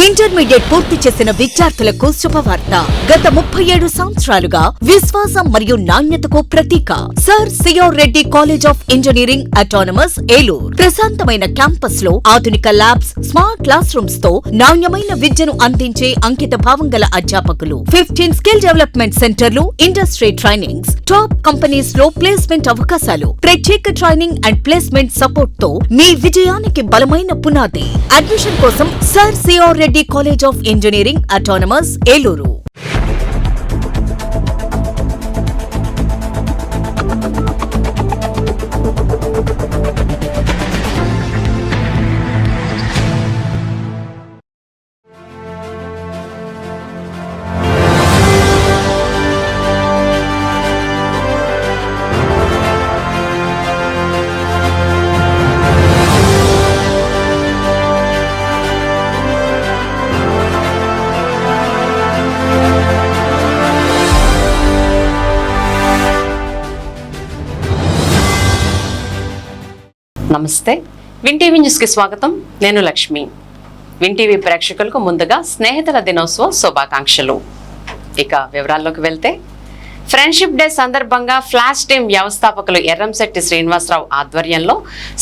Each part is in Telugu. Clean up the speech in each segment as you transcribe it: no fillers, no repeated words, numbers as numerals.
ఇంటర్మీడియట్ పూర్తి చేసిన విద్యార్థులకు శుభవార్త. గత 37 సంవత్సరాలుగా విశ్వాసం మరియు నాణ్యతకు ప్రతీక sir C R Reddy college of engineering autonomous Eluru. ప్రశాంతమైన క్యాంపస్ లో ఆధునిక ల్యాబ్స్, స్మార్ట్ క్లాస్ రూమ్స్ తో నాణ్యమైన విద్యను అందించే అంకిత భావం గల అధ్యాపకులు, 15 స్కిల్ డెవలప్మెంట్ సెంటర్లు, ఇండస్ట్రీ ట్రైనింగ్స్, టాప్ కంపెనీస్ లో ప్లేస్మెంట్ అవకాశాలు, ప్రత్యేక ట్రైనింగ్ అండ్ ప్లేస్మెంట్ సపోర్ట్ తో మీ విజయానికి బలమైన పునాది. అడ్మిషన్ కోసం sir C R Reddy college of engineering autonomous Eluru. నమస్తే, విన్ టీవీ న్యూస్ కి స్వాగతం. నేను లక్ష్మి. విన్ టీవీ ప్రేక్షకులకు ముందుగా స్నేహితుల దినోత్సవ శుభాకాంక్షలు. ఇక వివరాల్లోకి వెళ్తే, ఫ్రెండ్షిప్ డే సందర్భంగా ఫ్లాష్ టీం వ్యవస్థాపకులు ఎర్రంశెట్టి శ్రీనివాసరావు ఆధ్వర్యంలో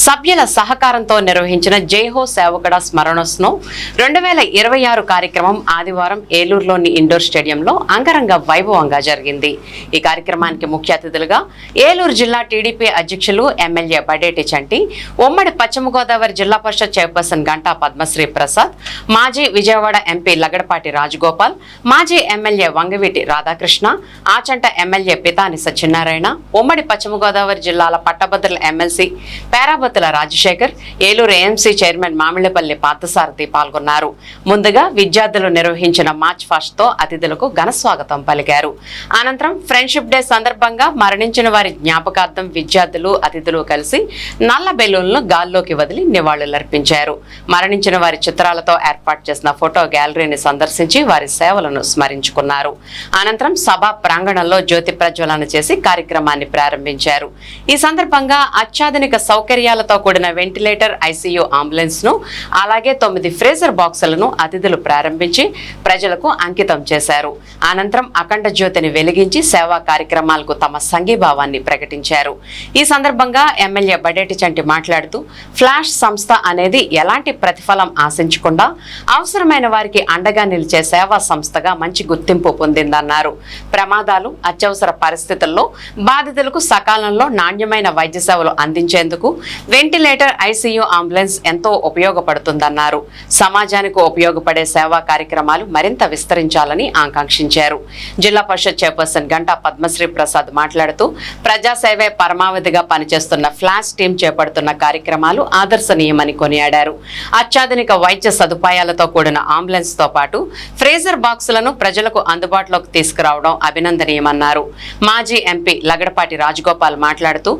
సభ్యుల సహకారంతో నిర్వహించిన జైహో సేవకుడ స్మరణోత్సవం 2026 కార్యక్రమం ఆదివారం ఏలూరులోని ఇండోర్ స్టేడియంలో అంగరంగ వైభవంగా జరిగింది. ఈ కార్యక్రమానికి ముఖ్య అతిథులుగా ఏలూరు జిల్లా టీడీపీ అధ్యక్షులు ఎమ్మెల్యే బడేటి చంటి, ఉమ్మడి పశ్చిమ గోదావరి జిల్లా పరిషత్ చైర్పర్సన్ గంటా పద్మశ్రీ ప్రసాద్, మాజీ విజయవాడ ఎంపీ లగడపాటి రాజగోపాల్, మాజీ ఎమ్మెల్యే వంగవీటి రాధాకృష్ణ, ఆచంట ఎమ్మెల్యే పితాని సత్యనారాయణ, ఉమ్మడి పశ్చిమ గోదావరి జిల్లాల పట్టభద్రుల MLC Perabathula Rajasekhar, Eluru AMC chairman Mamillapalli Parthasarathi పాల్గొన్నారు. ముందుగా విద్యార్థులు నిర్వహించిన మార్చ్ ఫాస్ట్ తో అతిథులకు ఘన స్వాగతం పలికారు. అనంతరం ఫ్రెండ్షిప్ డే సందర్భంగా మరణించిన వారి జ్ఞాపకార్థం విద్యార్థులు, అతిథులు కలిసి నల్ల బెలూన్లను గాల్లోకి వదిలి నివాళులర్పించారు. మరణించిన వారి చిత్రాలతో ఏర్పాటు చేసిన ఫోటో గ్యాలరీని సందర్శించి వారి సేవలను స్మరించుకున్నారు. అనంతరం సభా ప్రాంగణంలో జ్యోతి ప్రజ్వలన చేసి కార్యక్రమాన్ని ప్రారంభించారు. ఈ సందర్భంగా అత్యాధునిక సౌకర్యాలతో కూడిన వెంటిలేటర్, ఐసీయూ అంబులెన్స్ ను, అలాగే 9 ఫ్రీజర్ బాక్సులను అతిథులు ప్రారంభించి ప్రజలకు అంకితం చేశారు. అనంతరం అఖండ జ్యోతిని వెలిగించి సేవా కార్యక్రమాలకు తమ సంఘీభావాన్ని ప్రకటించారు. ఈ సందర్భంగా ఎమ్మెల్యే బడేటి చంటి మాట్లాడుతూ, ఫ్లాష్ సంస్థ అనేది ఎలాంటి ప్రతిఫలం ఆశించకుండా అవసరమైన వారికి అండగా నిలిచే సేవా సంస్థగా మంచి గుర్తింపు పొందిందన్నారు. ప్రమాదాలు, అత్యవసర పరిస్థితుల్లో బాధితులకు సకాలంలో నాణ్యమైన వైద్య సేవలు అందించేందుకు వెంటిలేటర్, ఐసీయూ అంబులెన్స్ ఎంతో ఉపయోగపడుతుందన్నారు. సమాజానికి ఉపయోగపడే సేవా కార్యక్రమాలు మరింత విస్తరించాలని ఆకాంక్షించారు. జిల్లా పరిషత్ చైర్పర్సన్ గంటా పద్మశ్రీ ప్రసాద్ మాట్లాడుతూ, ప్రజాసేవే పరమావధిగా పనిచేస్తున్న ఫ్లాష్ టీం చేపడుతున్న కార్యక్రమాలు ఆదర్శనీయమని కొనియాడారు. అత్యాధునిక వైద్య సదుపాయాలతో కూడిన అంబులెన్స్ తో పాటు ఫ్రీజర్ బాక్సులను ప్రజలకు అందుబాటులోకి తీసుకురావడం అభినందనీయమన్నారు. మాజీ ఎంపీ లగడపాటి రాజగోపాల్ మాట్లాడుతూ,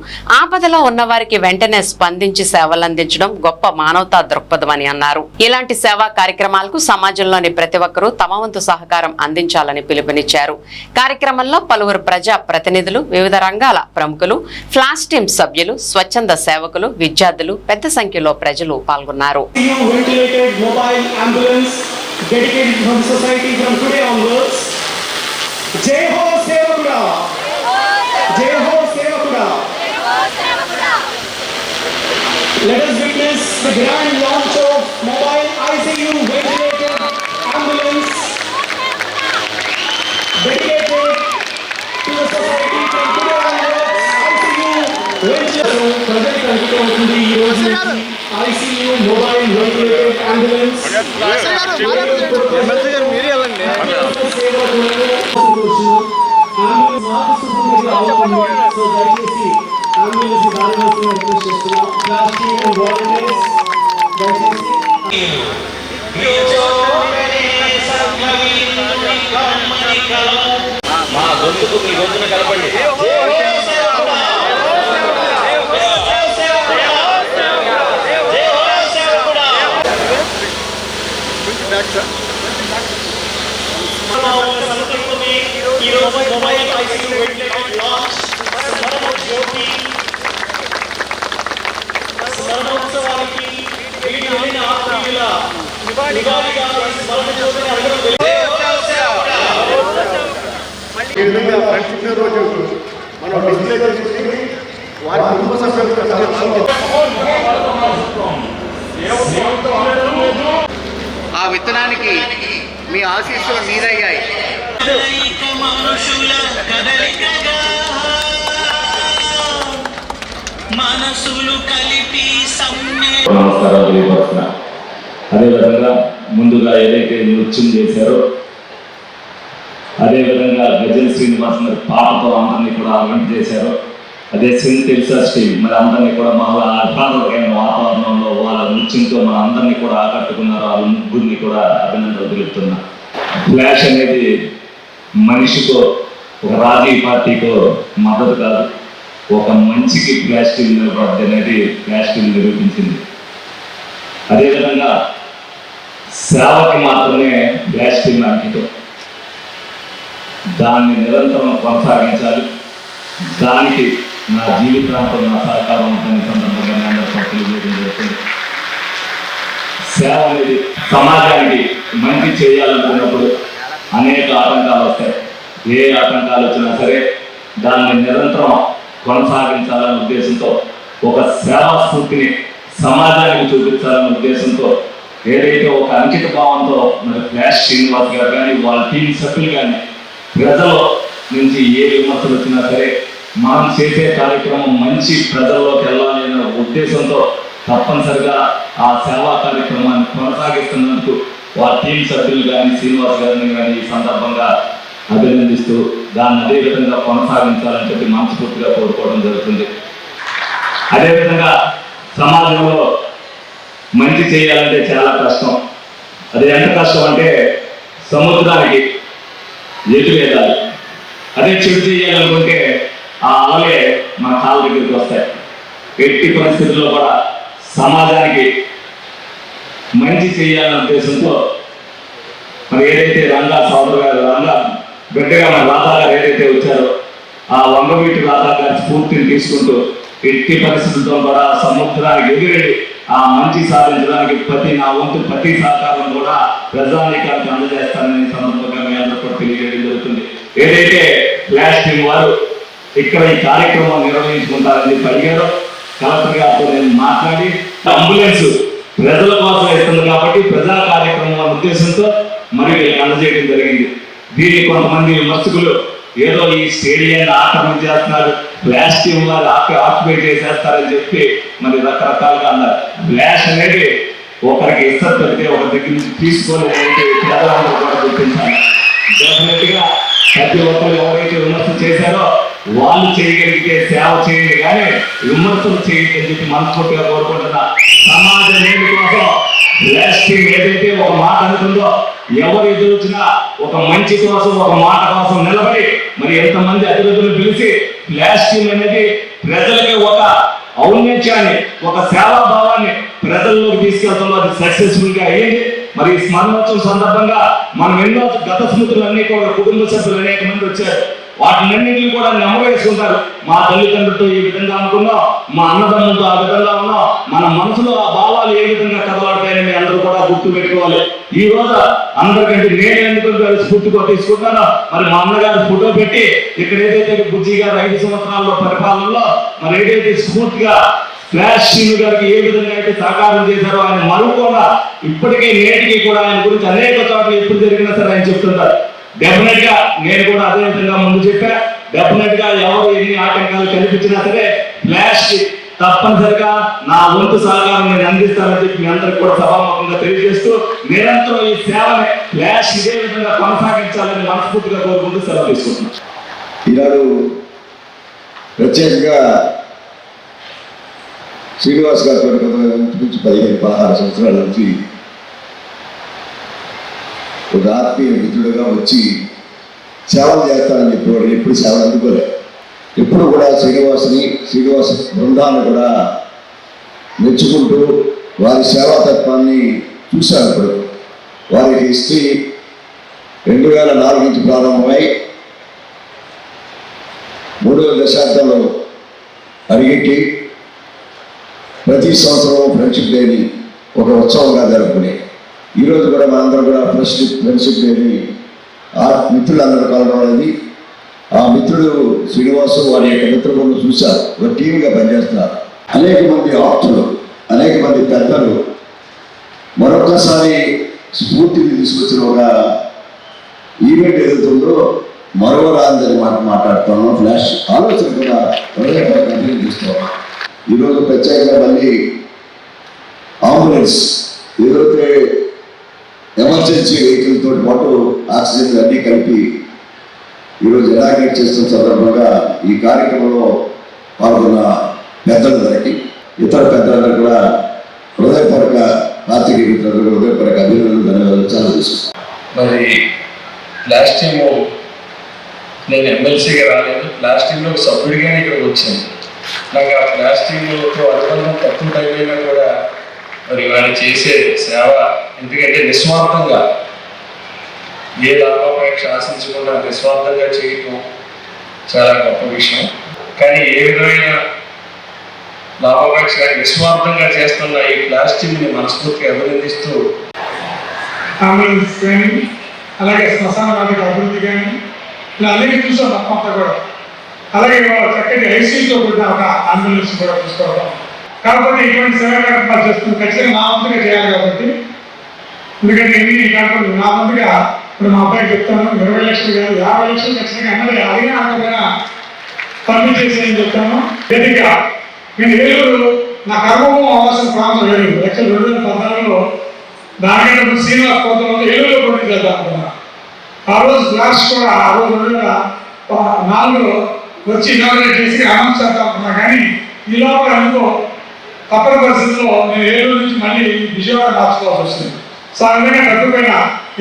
ఆపదలో ఉన్న వారికి వెంటనే స్పందించి సేవలందించడం గొప్ప మానవతా దృక్పథమని అన్నారు. ఇలాంటి సేవా కార్యక్రమాలకు సమాజంలోని ప్రతి ఒక్కరూ తమ వంతు సహకారం అందించాలని పిలుపునిచ్చారు. కార్యక్రమంలో పలువురు ప్రజా ప్రతినిధులు, వివిధ రంగాల ప్రముఖులు, ఫ్లాష్ టీం సభ్యులు, స్వచ్ఛంద సేవకులు, విద్యార్థులు పెద్ద సంఖ్యలో ప్రజలు పాల్గొన్నారు. జై హో సేవకుడా, జై హో సేవకుడా. Let us witness the grand launch of mobile ICU ventilated ambulance dedicated to the society from today onwards. ICU ventilator project అందిస్తుంది ఈ రోజు నుంచి. ICU mobile ventilated ambulance మా గొంతుకు మీ గొంతున కలపండి. మొబైల్ ఐసీయూ వెంటిలేటర్ లాంచ్ జ్యోతి స్మరణోత్సవానికి వెళ్ళిన ఆత్మీయుల నివాళిగా ఈ విధంగా ఫ్రెండ్షిప్ డే రోజు మనం డిస్ప్లే చేసుకుని వారి కుటుంబ సభ్యులకు ఆ విత్తనానికి మీ ఆశీస్సులు మీరయ్యాయి. నమస్కారాలు తెలియపరుస్తున్నా. అదేవిధంగా ముందుగా ఏదైతే నృత్యం చేశారో అదేవిధంగా గజల్ శ్రీనివాస్ మరి పాటతో అందరినీ కూడా అలవాటు చేశారో అదే సెయింట్ టెరిసాస్ టీం మరి అందరినీ కూడా మా ఆహ్లాదకరమైన వాతావరణంలో వాళ్ళ నృత్యంతో మన అందరినీ కూడా ఆకట్టుకున్నారు. వాళ్ళ ముగ్గురిని కూడా అభినందనలు తెలుపుతున్నా. ఫ్లాష్ అనేది మనిషికో ఒక రాజకీయ పార్టీకో మద్దతు కాదు, ఒక మంచికి ఫ్లాష్ టీం నిలబడి అనేది ఫ్లాష్ టీం నిరూపించింది. అదేవిధంగా సేవకి మాత్రమే ఫ్లాష్ టీం అంకితం. దాన్ని నిరంతరం కొనసాగించాలి. దానికి నా జీవితాంతం నా సహకారం ఉందని సందర్భంగా అందరితో తెలియజేయడం జరుగుతుంది. సేవ అనేది సమాజానికి మంచి చేయాలనుకున్నప్పుడు అనేక ఆటంకాలు వస్తాయి. ఏ ఆటంకాలు వచ్చినా సరే దాన్ని నిరంతరం కొనసాగించాలనే ఉద్దేశంతో ఒక సేవా స్ఫూర్తిని సమాజానికి చూపించాలనే ఉద్దేశంతో ఏదైతే ఒక అంకిత భావంతో మరి ఫ్లాష్ శ్రీనివాస్ గారు కానీ వాళ్ళ టీం సభ్యులు కానీ ప్రజల నుంచి ఏ విమర్శలు వచ్చినా సరే మనం చేసే కార్యక్రమం మంచి ప్రజల్లోకి వెళ్ళాలి అనే ఉద్దేశంతో తప్పనిసరిగా ఆ సేవా కార్యక్రమాన్ని కొనసాగిస్తున్నందుకు వాళ్ళ టీం సభ్యులు కానీ శ్రీనివాస్ గారిని కానీ ఈ సందర్భంగా అభినందిస్తూ దాన్ని అదే విధంగా కొనసాగించాలని చెప్పి మనస్ఫూర్తిగా కోరుకోవడం జరుగుతుంది. అదేవిధంగా సమాజంలో మంచి చేయాలంటే చాలా కష్టం. అది ఎంత కష్టం అంటే సముద్రానికి ఎదురేదాలి. అదే చెడు చేయాలనుకుంటే ఆ అలలే మన కాళ్ళ దగ్గరికి వస్తాయి. ఎట్టి పరిస్థితుల్లో కూడా సమాజానికి మంచి చేయాలనే ఉద్దేశంతో మరి ఏదైతే రంగా సోదరు గారు రంగా బిడ్డగా మన రాధా గారు ఏదైతే వచ్చారో ఆ వంగవీటి రాధా గారి స్ఫూర్తిని తీసుకుంటూ ఎట్టి పరిస్థితులతో కూడా సముద్రానికి ఎదురెళ్ళి ఆ మంచి సాధించడానికి నా వంతు ప్రతి సహకారం కూడా ప్రజానీకానికి అందజేస్తానని సందర్భంగా మీ అందరూ కూడా తెలియజేయడం జరుగుతుంది. ఏదైతే ఫ్లాష్ టీం వారు ఇక్కడ ఈ కార్యక్రమం నిర్వహించుకుంటారని అడిగారో కలెక్టర్ గారితో నేను మాట్లాడి అంబులెన్స్ ప్రజల కోసం ఇస్తుంది కాబట్టి ప్రజా కార్యక్రమం ఉద్దేశంతో మరి అందజేయడం జరిగింది. దీన్ని కొంతమంది విమర్శకులు ఏదో ఈ స్టేడియాన్ని ఆక్రమించేస్తున్నారు, ఫ్లాష్ టీం వారు ఆక్యుపై చేసేస్తారని చెప్పి మరి రకరకాలుగా అన్నారు. ఫ్లాష్ అనేది ఒకరికి ఇస్తారు పెడితే ఒక దగ్గర నుంచి తీసుకోలేదంటే ప్రజలందరూ కూడా గుర్తించాలి. డెఫినెట్ గా ప్రతి ఒక్కరు ఎవరైతే విమర్శ చేశారో వాళ్ళు చేయగలిగితే సేవ చేయండి కానీ విమర్శలు చేయండి అని చెప్పి మనస్ఫూర్తిగా కోరుకుంటున్నా. సమాజ నేటి కోసం ఫ్లాష్ టీం ఏదైతే ఒక మాట అనుకుందో ఎవరు ఎదురొచ్చినా ఒక మంచి కోసం ఒక మాట కోసం నిలబడి మరి ఎంతమంది అతిథులను పిలిచి ఫ్లాష్ టీం అనేది ప్రజలకి ఒక ఔన్నత్యాన్ని ఒక సేవాభావాన్ని ప్రజల్లోకి తీసుకెళ్తాం. అది సక్సెస్ఫుల్ గా అయ్యింది. మరి స్మరణోత్సవం సందర్భంగా మనం ఎన్నో గత స్మృతులన్నీ కూడా కుటుంబ సభ్యులు అనేక మంది వచ్చారు. వాటినన్నింటినీ కూడా నెమవేసుకుంటారు. మా తల్లిదండ్రులతో ఈ విధంగా అనుకున్నాం, మా అన్నదమ్ములతో ఆ విధంగా ఉన్నాం, మన మనసులో ఆ భావాలు ఏ విధంగా కదలాడతాయని మీ అందరూ కూడా గుర్తు పెట్టుకోవాలి. ఈ రోజు అందరికంటే నేను ఎందుకు స్ఫూర్తిగా తీసుకుంటానో మరి మా అన్నగారు ఫోటో పెట్టి ఇక్కడ ఏదైతే బుజ్జి గారు 5 సంవత్సరాల్లో పరిపాలనలో మరి ఏదైతే స్ఫూర్తిగా ఫ్లాష్ టీం గారికి ఏ విధంగా అయితే సహకారం చేశారో ఆయన మరుకోగా ఇప్పటికీ నేటికి కూడా ఆయన గురించి అనేక చోట్ల ఎప్పుడు జరిగినా సరే ఆయన చెప్తుంటారు. డెఫినెట్ గా నేను కూడా అదే విధంగా ముందు చెప్పా. డెఫినెట్ గా ఎవరు ఎన్ని ఆటంకాలు కనిపించినా సరే ఫ్లాష్ తప్పనిసరిగా నా వంతు సహకారం నేను అందిస్తానని చెప్పి మీ అందరికి కూడా సభాముఖంగా తెలియజేస్తూ నిరంతరం ఈ సేవని ఫ్లాష్ ఇదే విధంగా కొనసాగించాలని మనస్ఫూర్తిగా కోరుకుంటూ సెలవు తీసుకుంటున్నాను. ఈనాడు ప్రత్యేకంగా శ్రీనివాస్ గారితో నుంచి 15-16 సంవత్సరాల నుంచి ఒక ఆత్మీయ మిత్రుడుగా వచ్చి సేవలు చేస్తానని చెప్పేవాడు. ఎప్పుడు సేవలు అందుకోలేదు. ఎప్పుడు కూడా శ్రీనివాస్ బృందాన్ని కూడా మెచ్చుకుంటూ వారి సేవా తత్వాన్ని చూశాను. ఇప్పుడు వారి హిస్టరీ 2004 నుంచి ప్రారంభమై 3వ దశాబ్దంలో అడిగెట్టి ప్రతి సంవత్సరం ఫ్రెండ్షిప్ డేని ఒక ఉత్సవంగా జరుపుకునే ఈరోజు కూడా మనందరం కూడా ఫ్రెండ్షిప్ డేని మిత్రులందరూ కలవడం అనేది ఆ మిత్రుడు శ్రీనివాసు వారి యొక్క మిత్రులను చూశారు, ఒక టీమ్గా పనిచేస్తున్నారు. అనేక మంది ఆప్తులు, అనేక మంది పెద్దలు మరొకసారి స్ఫూర్తిని తీసుకొచ్చిన ఒక ఈవెంట్ ఏదైతుందో మరవరాందని మాట్లాడుతున్నాం. ఫ్లాష్ ఆలోచన కూడా కంటిన్యూ చేస్తున్నాం. ఈరోజు ప్రత్యేకంగా మళ్ళీ అంబులెన్స్ ఏదైతే ఎమర్జెన్సీ వెహికల్ తోటి పాటు ఆక్సిజన్ అన్నీ కలిపి ఈరోజు ఇనాగ్రేట్ చేస్తున్న సందర్భంగా ఈ కార్యక్రమంలో పాల్గొన్న పెద్దలందరికీ, ఇతర పెద్దలందరూ కూడా హృదయపూర్వక పార్టీకి మిత్రులకు హృదయపూర్వక అభినందనలు, ధన్యవాదాలు చాలా తీసుకున్నాను. మరి లాస్ట్ టైము నేను ఎమ్మెల్సీగా రాలేదు, లాస్ట్ టైంలో సభ్యుడిగానే ఇక్కడికి వచ్చాను. నాకు ఆ లాస్ట్ టైంతో అనుబంధం తక్కువ టైం అయినా కూడా మరి వారు చేసే సేవ, ఎందుకంటే నిస్వార్థంగా ఏ లాభాపేక్ష ఆశించకుండా నిస్వార్థంగా చేయటం చాలా గొప్ప విషయం. కానీ ఏ విధమైన లాభాపేక్ష నిస్వార్థంగా చేస్తున్న ఈ ప్లాస్టిక్ని మనస్ఫూర్తిగా అభినందిస్తూ అంబులెన్స్ కానీ అలాగే శ్మశాన వాటిక అభివృద్ధి కానీ ఇలా అన్నీ చూసాం మొత్తం కూడా. అలాగే చక్కటి ఐసీతో కూడిన ఒక అంబులెన్స్ కూడా చూసుకోవడం. కాకపోతే ఇటువంటి సేవా కార్యక్రమాలు చేస్తుంది ఖచ్చితంగా నా వంతుగా చేయాలి కాబట్టి, ఎందుకంటే ఈ కార్యక్రమం నా వంతుగా ఇప్పుడు మా అబ్బాయికి చెప్తాను, 20 లక్షలు కాదు 50 లక్షలు ఖచ్చితంగా ఎన్నదే అడిగినా అడగకపోయినా పంపించేసేయని చెప్తాను. వేదిక నేను ఏలూరు నా కర్మము అవకాశం ప్రాంతం ఏలూరు. యాక్చువల్ 2014లో దానికంటే ముందు శ్రీనివాస్ కోతంలో ఏలూరులో పోటీ చేద్దాం అనుకున్నా. ఆ రోజు క్లాస్ కూడా ఆ రోజు 2004లో వచ్చి ఇనాగ్రేట్ చేసి అనౌన్స్ చేద్దాం అనుకున్నా. కానీ ఈ లోపల అనుకో తప్పని పరిస్థితుల్లో నేను ఏలూరు నుంచి మళ్ళీ విజయవాడ మార్చుకోవాల్సి వస్తుంది. సో అందుకనే తగ్గిపోయిన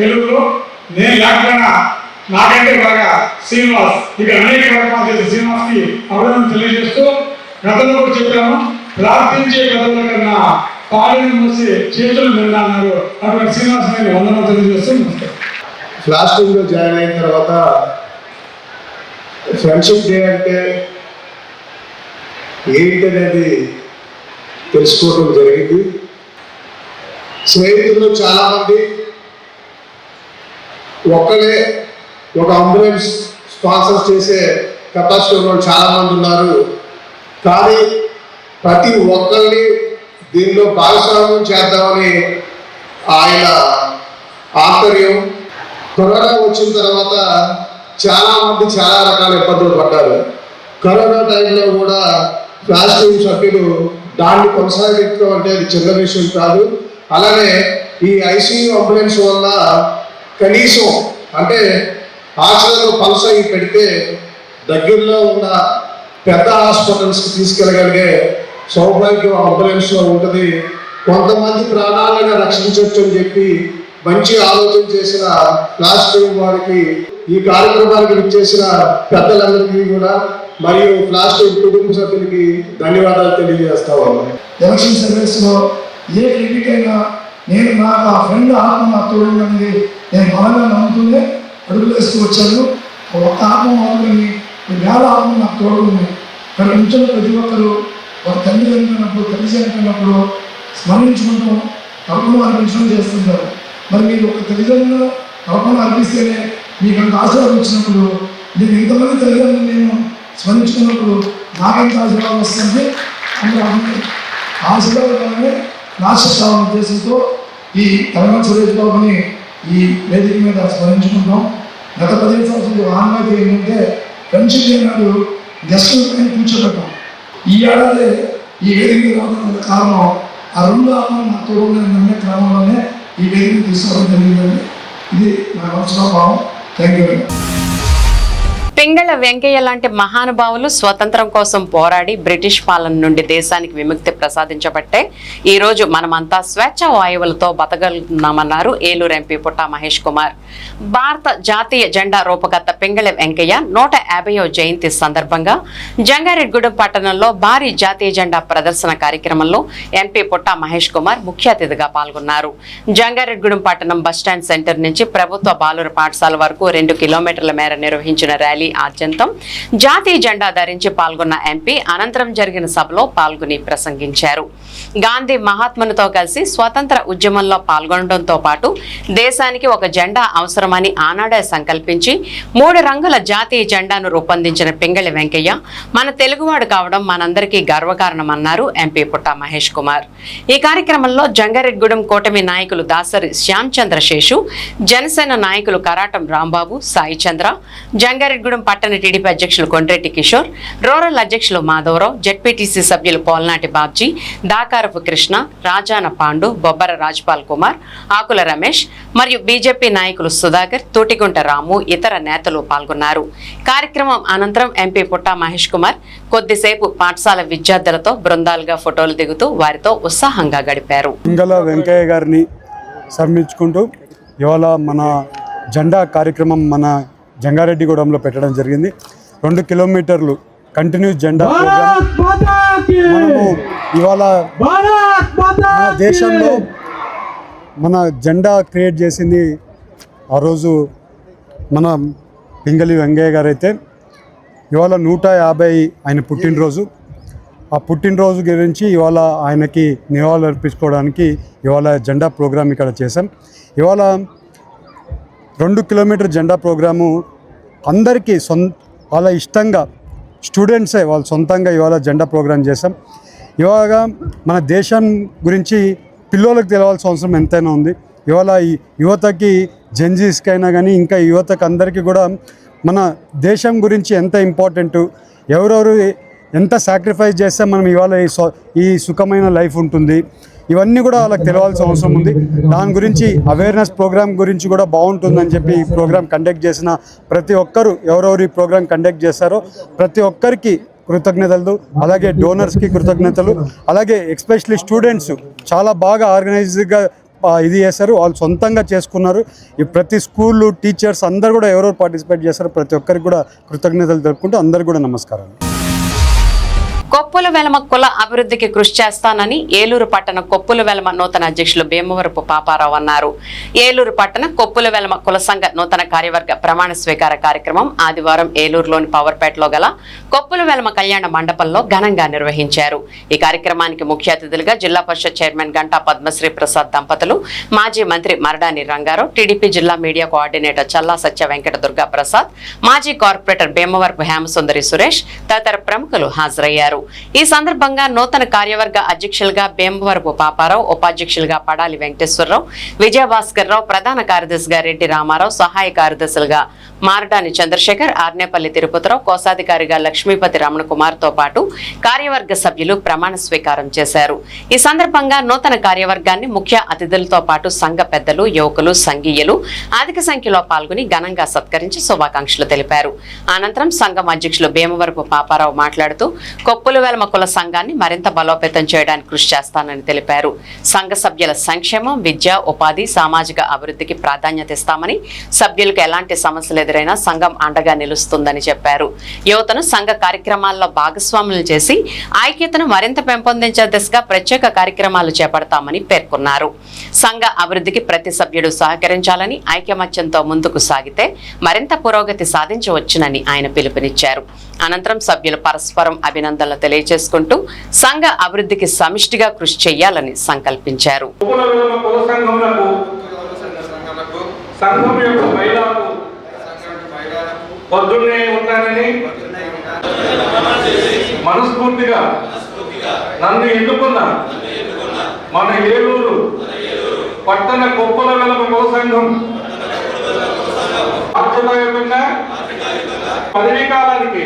ఏలూరులో నేను లేకపోయినా నాకంటే బాగా శ్రీనివాస్ ఇక్కడ అనేక కార్యక్రమాలు చేసి శ్రీనివాస్కి అభినందన తెలియజేస్తూ, గతంలో కూడా చెప్పాను, ప్రార్థించే గతంలో కన్నా పాలన మూసి చేతులు నిందన్నారు. అటువంటి శ్రీనివాస్ నేను వందనం తెలియజేస్తూ ఫ్లాష్ టీంలో జాయిన్ అయిన తర్వాత ఫ్రెండ్షిప్ డే అంటే ఏంటనేది తెలుసుకోవడం జరిగింది. స్నేహితులు చాలామంది ఒక్కలే ఒక అంబులెన్స్ స్పాన్సర్ చేసే కెపాసిటీ ఉన్న చాలామంది ఉన్నారు. కానీ ప్రతి ఒక్కరిని దీనిలో భాగస్వామ్యం చేద్దామని ఆయన ఆంతర్యం. కరోనా వచ్చిన తర్వాత చాలామంది చాలా రకాల ఇబ్బందులు పడ్డారు. కరోనా టైంలో కూడా ఫ్లాష్ టీమ్ సభ్యులు దాన్ని కొనసాగించడం అంటే అది చిన్న విషయం కాదు. అలానే ఈ ఐసీయూ అంబులెన్స్ వల్ల కనీసం అంటే హాస్పిటల్లో పల్స్ అయి పెడితే దగ్గరలో ఉన్న పెద్ద హాస్పిటల్స్కి తీసుకెళ్ళగలిగే సౌభాగ్యం అంబులెన్స్లో ఉంటుంది. కొంతమంది ప్రాణాలను రక్షించవచ్చు అని చెప్పి మంచి ఆలోచన చేసిన ఫ్లాష్ టీమ్ వారికి, ఈ కార్యక్రమానికి విచ్చేసిన పెద్దలందరికీ కూడా మరియు ఫ్లాష్ టీమ్ కుటుంబ సభ్యులకి ధన్యవాదాలు తెలియజేస్తాము. ఎలక్షన్ సర్వీస్లో ఏ క్రికెట్ అయినా నేను నాకు ఆ ఫ్రెండ్ ఆత్మ నా తోడుంది నేను బలంగా నమ్ముతూనే అడుగులు వేస్తూ వచ్చాను. ఒక్క ఆత్మ మాత్రమే వేల ఆత్మ నాకు తోడు ఉన్నాయి. ఇక్కడ నుంచిన ప్రతి ఒక్కరు ఒక తల్లి చనిపోయినప్పుడు, తల్లి చనిపోయినప్పుడు స్మరించుకుంటూ తరపున అర్పించడం చేస్తుంటారు. మరి మీరు ఒక తల్లిదండ్రులు తరపున అర్పిస్తేనే మీకు అంత ఆశీర్వాదం వచ్చినప్పుడు, నేను ఇంతమంది తల్లిదండ్రులు నేను స్మరించుకున్నప్పుడు నాకెంత ఆశీర్వాదం వస్తుంది. అందులో ఆశీర్వాదమే రాష్ట్ర ఉద్దేశంతో ఈ తెలంగాణ సురేష్ బాబుని ఈ వేదిక మీద స్మరించుకుంటాం. గత 15 సంవత్సరాలు ఆనవాయితీ ఏంటంటే ఫ్రెండ్షిప్ నాడు గెస్టుల పైన కూర్చోబెట్టాం. ఈ ఏడాది ఈ వేదిక రావడానికి కారణం ఆ 2 ఆత్మలు నా తోడు నమ్మే క్రమంలోనే ఈ వేదిక తీసుకోవడం జరిగిందండి. ఇది నా మనసులో భావం. Thank you. పింగళ వెంకయ్య లాంటి మహానుభావులు స్వతంత్రం కోసం పోరాడి బ్రిటిష్ పాలన నుండి దేశానికి విముక్తి ప్రసాదించబట్టే ఈ రోజు మనమంతా స్వేచ్ఛ వాయువులతో బతకగలుగుతున్నామన్నారు ఏలూరు ఎంపీ పుట్టా మహేష్ కుమార్. భారత జాతీయ జెండా రూపకర్త పింగళ వెంకయ్య 150వ జయంతి సందర్భంగా జంగారెడ్డిగూడెం పట్టణంలో భారీ జాతీయ జెండా ప్రదర్శన కార్యక్రమంలో ఎంపీ పుట్టా మహేష్ కుమార్ ముఖ్య అతిథిగా పాల్గొన్నారు. జంగారెడ్డిగూడెం పట్టణం బస్టాండ్ సెంటర్ నుంచి ప్రభుత్వ బాలుర పాఠశాల వరకు 2 కిలోమీటర్ల మేర నిర్వహించిన ర్యాలీ ఆద్యంతం జాతీయ జెండా ధరించి పాల్గొన్న ఎంపీ అనంతరం జరిగిన సభలో పాల్గొని ప్రసంగించారు. గాంధీ మహాత్మునితో కలిసి స్వతంత్ర ఉద్యమంలో పాల్గొనడంతో పాటు దేశానికి ఒక జెండా అవసరమని ఆనాడే సంకల్పించి 3 రంగుల జాతీయ జెండాను రూపొందించిన పింగళి వెంకయ్య మన తెలుగువాడు కావడం మనందరికీ గర్వకారణమన్నారు ఎంపీ పుట్టా మహేష్ కుమార్. ఈ కార్యక్రమంలో జంగారెడ్డిగూడెం కూటమి నాయకులు దాసరి శ్యాంచంద్ర శేషు, జనసేన నాయకులు కరాటం రాంబాబు, సాయి చంద్ర, జంగారెడ్డిగూడెం పట్టణ టీడీపీ అధ్యక్షులు కొండ్రెడ్డి కిషోర్, రూరల్ అధ్యక్షులు మాధవరావు, జెడ్పీటీసీ సభ్యులు పోల్నాటి బాబ్జీ, దాకారపు కృష్ణ, రాజాన పాండు, బొబ్బర రాజ్పాల్ కుమార్, ఆకుల రమేష్ మరియు బీజేపీ నాయకులు సుధాకర్, తూటిగుంట రాము, ఇతర నేతలు పాల్గొన్నారు. కార్యక్రమం అనంతరం ఎంపీ పుట్టా మహేష్ కుమార్ కొద్దిసేపు పాఠశాల విద్యార్థులతో బృందాలుగా ఫోటోలు దిగుతూ వారితో ఉత్సాహంగా గడిపారు. పింగళ వెంకయ్య గారిని స్మరించుకుంటూ ఇవాళ మన జెండా కార్యక్రమం మన జంగారెడ్డిగూడెంలో పెట్టడం జరిగింది. 2 కిలోమీటర్లు కంటిన్యూస్ జెండా ప్రోగ్రామ్. మనము ఇవాళ మన దేశంలో మన జెండా క్రియేట్ చేసింది ఆ రోజు మన పింగళి వెంకయ్య గారు. అయితే ఇవాళ 150 ఆయన పుట్టినరోజు. ఆ పుట్టినరోజు గురించి ఇవాళ ఆయనకి నివాళులు అర్పించుకోవడానికి ఇవాళ జెండా ప్రోగ్రాం ఇక్కడ చేశాం. ఇవాళ 2 కిలోమీటర్ జెండా ప్రోగ్రాము అందరికీ వాళ్ళ ఇష్టంగా స్టూడెంట్సే వాళ్ళు సొంతంగా ఇవాళ జెండా ప్రోగ్రాం చేశాం. ఇవాళ మన దేశం గురించి పిల్లలకు తెలవాల్సిన అవసరం ఎంతైనా ఉంది. ఇవాళ ఈ యువతకి జెన్జీస్కైనా కానీ ఇంకా యువతకు అందరికీ కూడా మన దేశం గురించి ఎంత ఇంపార్టెంటు, ఎవరెవరు ఎంత సాక్రిఫైస్ చేస్తే మనం ఇవాళ ఈ సుఖమైన లైఫ్ ఉంటుంది, ఇవన్నీ కూడా వాళ్ళకి తెలవాల్సిన అవసరం ఉంది. దాని గురించి అవేర్నెస్ ప్రోగ్రామ్ గురించి కూడా బాగుంటుందని చెప్పి ఈ ప్రోగ్రామ్ కండక్ట్ చేసిన ప్రతి ఒక్కరు ఎవరెవరు ఈ ప్రోగ్రామ్ కండక్ట్ చేశారో ప్రతి ఒక్కరికి కృతజ్ఞతలు, అలాగే డోనర్స్కి కృతజ్ఞతలు, అలాగే ఎస్పెషల్లీ స్టూడెంట్స్ చాలా బాగా ఆర్గనైజ్డ్గా ఇది చేశారు, వాళ్ళు సొంతంగా చేసుకున్నారు. ఈ ప్రతి స్కూళ్ళు టీచర్స్ అందరు కూడా ఎవరెవరు పార్టిసిపేట్ చేశారో ప్రతి ఒక్కరికి కూడా కృతజ్ఞతలు తెలుపుకుంటూ అందరికీ కూడా నమస్కారాలు. కొప్పుల వెలమ కుల అభివృద్ధికి కృషి చేస్తానని ఏలూరు పట్టణ కొప్పుల వెలమ నూతన అధ్యక్షులు భీమవరపు పాపారావు అన్నారు. ఏలూరు పట్టణ కొప్పుల వెలమ కుల సంఘ నూతన కార్యవర్గ ప్రమాణ స్వీకార కార్యక్రమం ఆదివారం ఏలూరులోని పవర్పేటలో గల కొప్పుల వెలమ కళ్యాణ మండపంలో ఘనంగా నిర్వహించారు. ఈ కార్యక్రమానికి ముఖ్య అతిథులుగా జిల్లా పరిషత్ చైర్మన్ గంటా పద్మశ్రీ ప్రసాద్ దంపతులు, మాజీ మంత్రి మరడాని రంగారావు, టీడీపీ జిల్లా మీడియా కోఆర్డినేటర్ చల్లా సత్య వెంకట దుర్గా ప్రసాద్, మాజీ కార్పొరేటర్ భీమవరపు హేమసుందరి సురేష్ తదితర ప్రముఖులు హాజరయ్యారు. ఈ సందర్భంగా నూతన కార్యవర్గ అధ్యక్షులుగా భీమవరపు పాపారావు, ఉపాధ్యక్షులుగా పడాలి వెంకటేశ్వరరావు, విజయభాస్కర్ రావు, ప్రధాన కార్యదర్శిగా రెడ్డి రామారావు, సహాయ కార్యదర్శులుగా మారడాని చంద్రశేఖర్, ఆర్నేపల్లి తిరుపతిరావు, కోశాధికారిగా లక్ష్మీపతి రమణ కుమార్ తో పాటు కార్యవర్గ సభ్యులు ప్రమాణ స్వీకారం చేశారు. ఈ సందర్భంగా నూతన కార్యవర్గాన్ని ముఖ్య అతిథులతో పాటు సంఘ పెద్దలు, యువకులు, సంఘీయులు అధిక సంఖ్యలో పాల్గొని ఘనంగా సత్కరించి శుభాకాంక్షలు తెలిపారు. అనంతరం సంఘం అధ్యక్షులు భీమవరపు పాపారావు మాట్లాడుతూ కొప్పుల వెలమ కుల సంఘాన్ని మరింత బలోపేతం చేయడానికి కృషి చేస్తానని తెలిపారు. సంఘ సభ్యుల సంక్షేమం, విద్య, ఉపాధి, సామాజిక అభివృద్ధికి ప్రాధాన్యత ఇస్తామని, సభ్యులకు ఎలాంటి సమస్యలు ఎదురైనా సంఘం అండగా నిలుస్తుందని చెప్పారు. యువతను సంఘ కార్యక్రమాల్లో భాగస్వాములు చేసి ఐక్యతను మరింత పెంపొందించే దిశగా ప్రత్యేక కార్యక్రమాలు చేపడతామని పేర్కొన్నారు. సంఘ అభివృద్ధికి ప్రతి సభ్యుడు సహకరించాలని, ఐకమత్యంతో ముందుకు సాగితే మరింత పురోగతి సాధించవచ్చునని ఆయన పిలుపునిచ్చారు. అనంతరం సభ్యులు పరస్పరం అభినందనలు తెలియజేసుకుంటూ సంఘ అభివృద్ధికి సమిష్టిగా కృషి చేయాలని సంకల్పించారు. మనస్ఫూర్తిగా నన్ను ఎన్నుకున్న మన ఏలూరు పట్టణ కొప్పుల వెలమ కుల సంఘం ఆర్థికంగా పదవీ కాలానికి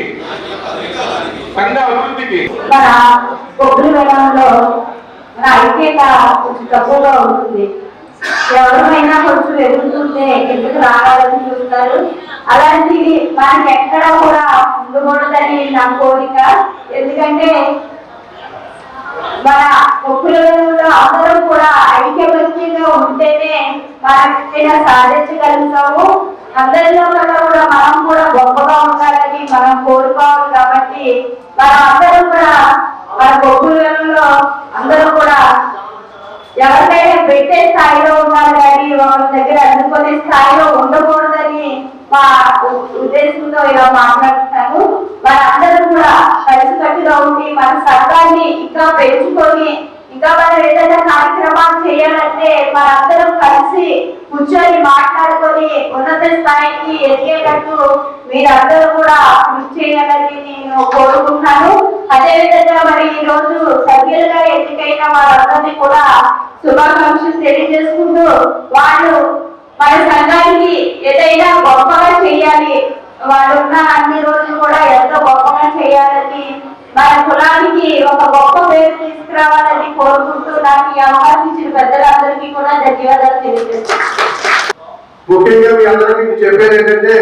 సంఘ అభివృద్ధికి మన కొప్పుల వెలంలో మన ఐక్యత తక్కువగా ఉంటుంది. ఎవరైనా కొంచెం ఎదుగుతుంటే ఎందుకు రావాలని చూస్తారు. అలాంటిది మనకి ఎక్కడ కూడా ఉండకూడదని నా కోరిక. ఎందుకంటే మన కొప్పులలో అందరూ కూడా ఐక్యమత్యంగా ఉంటేనే మనం సాధించగలుగుతాము. అందరిలో కూడా మనం కూడా గొప్పగా ఉండాలని మనం కోరుకోవాలి. కాబట్టి మనం అందరూ కూడా మన కొప్పులలో అందరూ కూడా ఎవరికైనా పెట్టే స్థాయిలో ఉండాలి కానీ వాళ్ళ దగ్గర అందుకునే స్థాయిలో ఉండకూడదని మా ఉద్దేశంతో ఇలా మాట్లాడుతున్నాను. మనందరూ కూడా కలిసికట్టుగా ఉండి మన సంఘాన్ని ఇంకా పెంచుకొని ఇంకా మనం ఏదైనా కార్యక్రమాలు చేయాలంటే మనందరం కలిసి కూర్చొని మాట్లాడుకొని ఉన్నత స్థాయికి ఎదిగేటట్టు మీరందరూ కూడా కృషి చేయాలని నేను కోరుకుంటున్నాను. అదేవిధంగా మరి ఈ రోజు సభ్యులుగా ఎన్నికైన వారందరినీ కూడా శుభాకాంక్షలు తెలియజేసుకుంటూ వాళ్ళు మన సంఘానికి ఏదైనా గొప్పగా చేయాలి, వాళ్ళు ఉన్న అన్ని రోజులు కూడా ఎంతో గొప్పగా చేయాలని, మన కులానికి ఒక గొప్ప పేరు తీసుకురావాలని కోరుకుంటూ నాకు ఈ అవకాశం ఇచ్చిన పెద్దలందరికీ కూడా ధన్యవాదాలు తెలియజేస్తాను. ముఖ్యంగా మీ అందరికీ చెప్పేది ఏంటంటే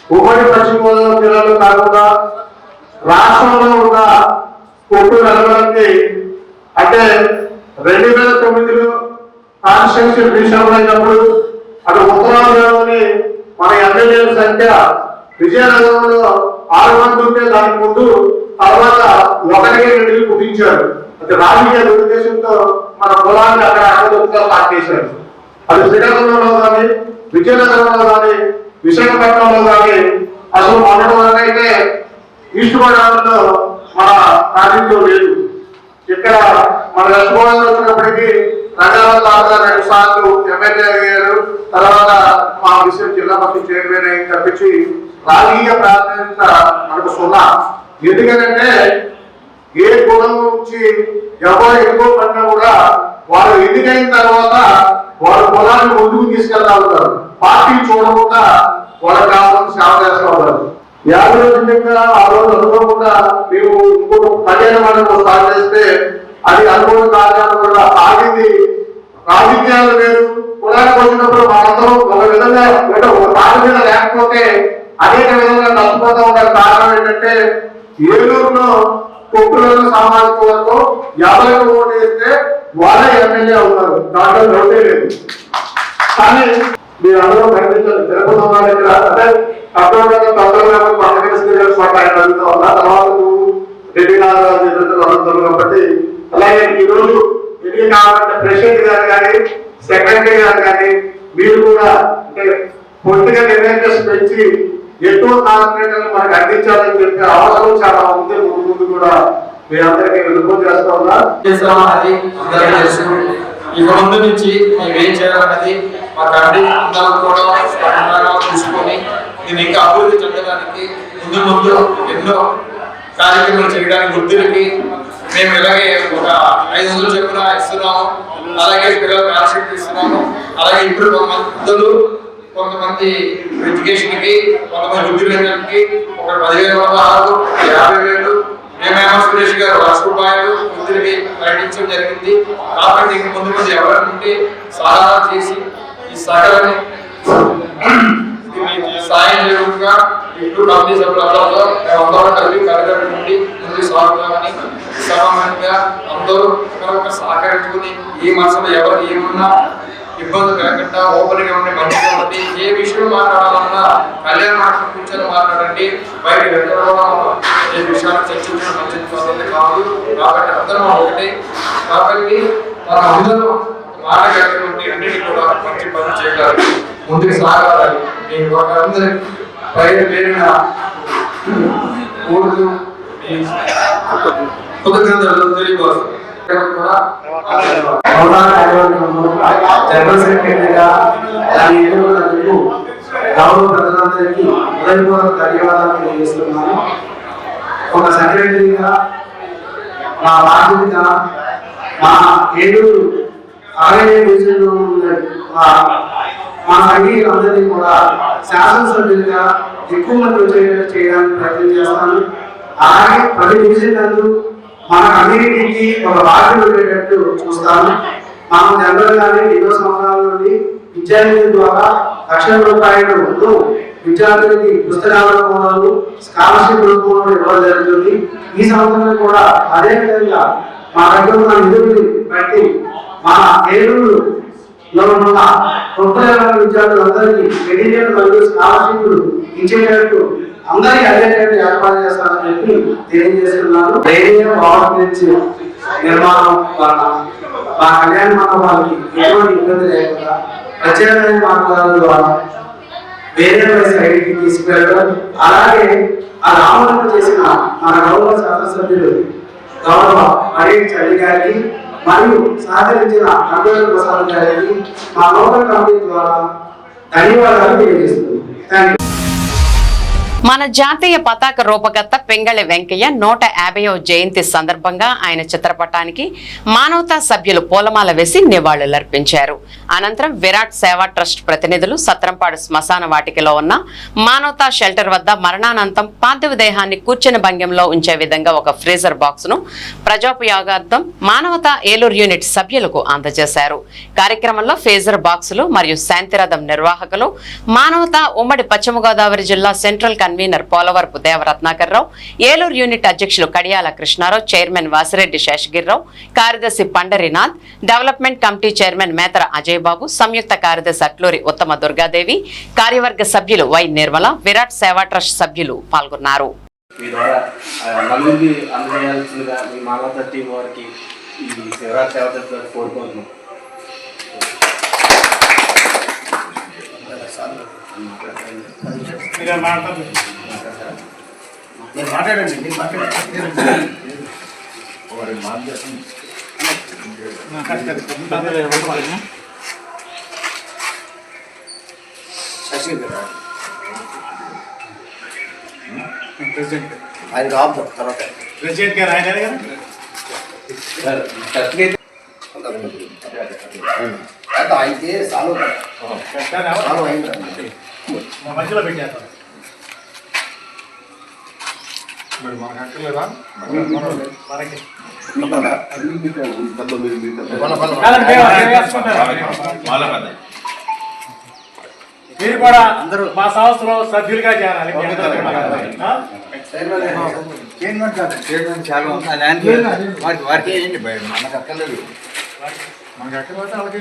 ఉమ్మడి పశ్చిమ గోదావరి జిల్లాలో కాకుండా రాష్ట్రంలో ఉన్న కొట్టు నలభై అంటే 2009లో కాన్స్టిట్యూన్సీ డివిజన్ అయినప్పుడు అటు ఉత్తరాంధ్రలోని మన ఎమ్మెల్యేల సంఖ్య విజయనగరంలో 6 మంది ఉంటే దానికి ముందు తర్వాత 1-2 కుదించారు. అది రాజకీయ దురుద్దేశంతో మన కులాన్ని అక్కడ అడ్డదొక్కుగా స్టార్ట్ చేశారు. అది శ్రీకాకుళంలో కానీ విజయనగరంలో కానీ విశాఖపట్నంలో కానీ అసలు మొన్నటి వరకు అయితే ఈస్ట్ గోదావరిలో మన ప్రాతినిధ్యం లేదు. ఇక్కడ మన వెస్ట్ గోదావరి వచ్చినప్పటికీ రంగారావు 2 సార్లు ఎమ్మెల్యే అయ్యారు. తర్వాత మా విషయం జిల్లా పరిషత్ చైర్మన్ అయ్యి తప్పించి రాజకీయ ప్రాధాన్యత మనకు 0. ఎందుకంటే ఏ కులం నుంచి ఎవరు ఎక్కువ పడినా కూడా వాళ్ళు ఎన్నికైన తర్వాత వాళ్ళ కులాన్ని ముందుకు తీసుకెళ్తారు. పార్టీ చూడకుండా వాళ్ళకి కావాలని సేవ చేస్తూ ఉంటారు. 50 రోజులుగా ఆ రోజు అనుకోకుండా మేము ఇంకొక 15 మంది స్టార్ట్ చేస్తే అది అనుకోని కార్యాలు కూడా ఆగింది. రాజకీయాలు వేరు, కులానికి వచ్చినప్పుడు మనందరం ఒక విధంగా ఒక పాట మీద లేకపోతే అనేక విధంగా నష్టపోతూ ఉంటారు. కారణం ఏంటంటే ఏలూరులో కొప్పులలో సామాజిక వర్గం 50 ఓటు వేస్తే వాళ్ళే ఎమ్మెల్యే అవుతారు. దాంట్లో డౌటే లేదు. కానీ మీరు అందరూ ప్రయత్నించాలి. తిరుపతి వాళ్ళ దగ్గర అంటే తొందరగా ఆయన అడుగుతా ఉన్నా తర్వాత రెడ్డి గారు అడుగుతారు కాబట్టి అలాగే ఈరోజు ఎన్ని కావాలంటే ప్రెసిడెంట్ గారు కానీ సెక్రటరీ గారు కానీ మీరు కూడా అంటే పొలిటికల్ అవేర్నెస్ పెంచి ఎక్కువ కార్పొరేటర్లు మనకు అందించాలని చెప్పే అవసరం చాలా ఉంది. ముందు కూడా మీ అందరికీ విలువ చేస్తా ఉన్నా. ఇక ముందు నుంచి మేము ఏం చేయాలన్నది మా తండ్రి అందరూ కూడా తీసుకొని దీన్ని ఇంకా అభివృద్ధి చెందడానికి ముందు ఎన్నో కార్యక్రమాలు చేయడానికి వృద్ధులకి మేము ఇలాగే ఒక 500 చొప్పున ఇస్తున్నాము. అలాగే పిల్లలు కాన్సెప్ట్ ఇస్తున్నాము. అలాగే ఇప్పుడు కొంతమంది ఎడ్యుకేషన్ కి, కొంతమంది వృద్ధులకి ఒక 10,000 రూపాయలు, 50,000 మేమేమో సురేష్ గారు 1,00,000 రూపాయలు వృద్ధులకి ప్రకటించడం జరిగింది. కాబట్టి ఇంక ముందు ఎవరైనా ఉంటే సహాయం చేసి ఈ సహకారాన్ని సాయం చేయకుండా ఇప్పుడు కమిటీ సభ్యులందరితో మేమందరం కలిపి కలగడం నుండి ముందు సాగుతామని సమానంగా అందరూ ఒకరొక సహకరించుకుని ఈ మనసులో ఎవరు ఏమన్నా ఇబ్బంది లేకుండా ఓపెన్ గా ఉండి మంచిగా ఉండి ఏ విషయం మాట్లాడాలన్నా కళ్యాణ మాటలు కూర్చొని మాట్లాడండి. బయట ఏ విషయాలు చర్చించడం మంచిది కాదు. కాబట్టి అందరం ఒకటి. కాబట్టి మనం అందరూ మాట కలిగి అన్నిటి కూడా మంచి పనులు చేయగలరు, ముందుకు సాగాలి. నేను ఒకరందరికి పేరిన కోరుతూ కృతజ్ఞతలు తెలియకోసం జనరల్ సెక్రటరీగా దాని ఎన్నుకున్నందుకు గౌరవ ప్రజలందరికీ హృదయపూర్వక ధన్యవాదాలు తెలియజేస్తున్నాను. ఒక సెక్రటరీగా మా బాధ్యతగా మా ఏలూరు 60 డివిజన్లో ఉన్న మా సంఘీయులందరినీ కూడా శాసనసభ్యులుగా ఎక్కువ మంది వచ్చేటట్టు చేయడానికి ప్రయత్నం చేస్తాను. అలాగే ప్రతి డివిజన్ నందు మన కమ్యూనిటీకి ఒక బాధ్యత ఉండేటట్టు చూస్తాను. మనం జనరల్గానే ఎన్నో సంవత్సరాల నుండి విద్యార్థుల ద్వారా లక్షల రూపాయలు ముందు విద్యార్థులకి పుస్తకాల రూపంలో, స్కాలర్షిప్ రూపంలో ఇవ్వడం జరుగుతుంది. ఈ సంవత్సరం కూడా అదే విధంగా మా దగ్గర ఉన్న నిధుల్ని బట్టి మా ఏలూరులో ఉన్న 30,000 విద్యార్థులందరికీ మెటీరియల్ మరియు స్కాలర్షిప్లు ఇచ్చేటట్టు అందరికీ అదేటట్టు ఏర్పాటు చేస్తారని చెప్పి తెలియజేస్తున్నాను. రేడియో పవర్ బ్రిడ్జ్ నిర్మాణం వలన మా కళ్యాణ మండపానికి ఎటువంటి ఇబ్బంది లేకుండా ప్రత్యేకమైన మార్గాల ద్వారా వేరే సైడ్కి తీసుకువెళ్ళడం, అలాగే ఆ రామలకు చేసిన మన గౌరవ శాసనసభ్యులు గౌరవ మరేటి చల్లి గారికి మరియు సహకరించిన కంప్యూటర్ ప్రసాద్ గారికి మా లోకల్ కమిటీ ద్వారా ధన్యవాదాలు తెలియజేస్తున్నాను. Thank you. మన జాతీయ పతాక రూపకర్త పింగళి వెంకయ్య 150వ జయంతి సందర్భంగా ఆయన చిత్రపటానికి మానవతా సభ్యులు పూలమాల వేసి నివాళులర్పించారు. అనంతరం విరాట్ సేవా ట్రస్ట్ ప్రతినిధులు సత్రంపాడు శ్మశాన వాటికలో ఉన్న మానవతా షెల్టర్ వద్ద మరణానంతం పార్థివ దేహాన్ని కూర్చుని భంగ్యంలో ఉంచే విధంగా ఒక ఫ్రీజర్ బాక్స్ ను ప్రజోపయోగార్థం మానవతా ఏలూరు యూనిట్ సభ్యులకు అందజేశారు. కార్యక్రమంలో ఫ్రీజర్ బాక్సులు మరియు శాంతిరథం నిర్వాహకులు మానవతా ఉమ్మడి పశ్చిమ గోదావరి జిల్లా central convener Polavarapu Devaratnakarrao, Eluru unit అధ్యక్షులు కడియాల కృష్ణారావు, చైర్మన్ వాసిరెడ్డి శేషగిరిరావు, కార్యదర్శి Pandarinath, development committee chairman Methara Ajay Babu, సంయుక్త కార్యదర్శి అట్లూరి ఉత్తమ దుర్గాదేవి, కార్యవర్గ సభ్యులు వై నిర్మల, విరాట్ సేవా ట్రస్ట్ సభ్యులు పాల్గొన్నారు. మీ ద్వారా నలుగురికి అందజేయాల్సిందిగా మీ మానవతా టీం వారికి ఈ విరాట్ సేవా ట్రస్ట్ కోరుకుంటున్నాం. మాట్లాడండి. ఆయన రాబోదు తర్వాత ప్రెసిడెంట్ గారు ఆయన అయితే సాల్వ్ మధ్యలో పెట్టేస్తాం. మనకు అక్కర్లేదా? మీరు కూడా అందరూ మా సంస్థలో సభ్యులుగా చేరాలి. వారికి మనకు అక్కర్లేదు. మనకు అక్కర్లేకపోతే అలాగే